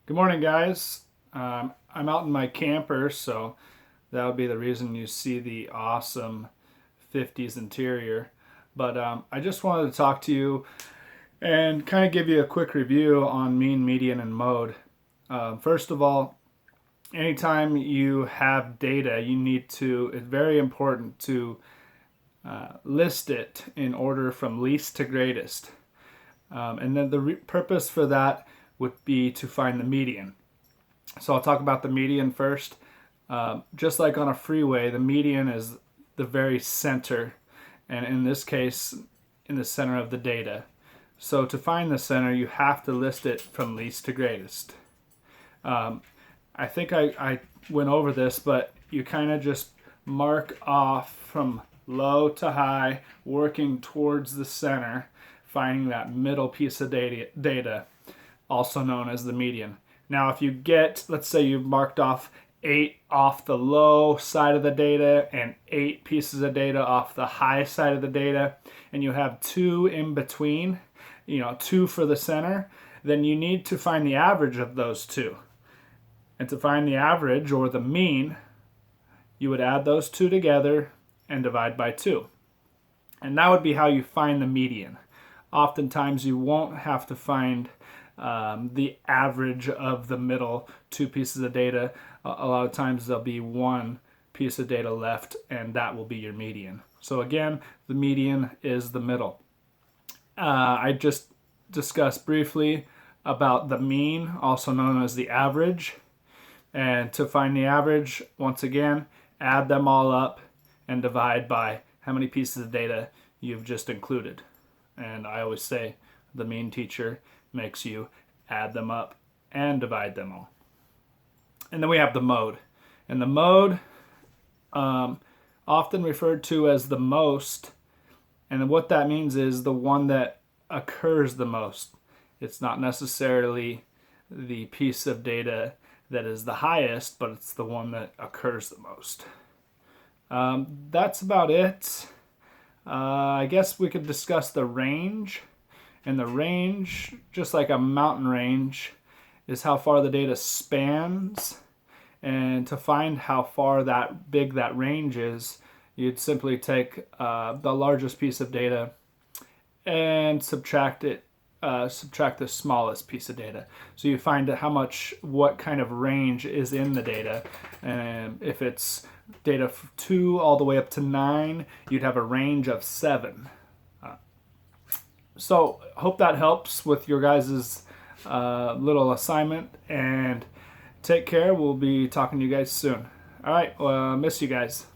Good morning, guys. I'm out in my camper, so that would be the reason you see the awesome 50s interior. But I just wanted to talk to you and kind of give you a quick review on mean, median, and mode. First of all, anytime you have data, it's very important to list it in order from least to greatest. And then the purpose for that would be to find the median. So I'll talk about the median first. Just like on a freeway, the median is the very center, and in this case, in the center of the data. So to find the center, you have to list it from least to greatest. I think I went over this, but you kind of just mark off from low to high, working towards the center, finding that middle piece of data, also known as the median. Now, if you get, let's say you've marked off 8 off the low side of the data and 8 pieces of data off the high side of the data, and you have 2 in between, 2 for the center, then you need to find the average of those 2. And to find the average, or the mean, you would add those 2 together and divide by 2. And that would be how you find the median. Oftentimes you won't have to find the average of the middle 2 pieces of data. A lot of times there'll be 1 piece of data left, and that will be your median. So again, the median is the middle. I just discussed briefly about the mean, also known as the average. And to find the average, once again, add them all up and divide by how many pieces of data you've just included. And I always say the mean teacher makes you add them up and divide them all. And then we have the mode. And the mode, often referred to as the most, and what that means is the one that occurs the most. It's not necessarily the piece of data that is the highest, but it's the one that occurs the most. That's about it. I guess we could discuss the range. And the range, just like a mountain range, is how far the data spans. And to find how far that big that range is, you'd simply take the largest piece of data and subtract the smallest piece of data. So you find what kind of range is in the data. And if it's data 2 all the way up to 9, you'd have a range of 7. So hope that helps with your guys' little assignment, and take care. We'll be talking to you guys soon. All right, miss you guys.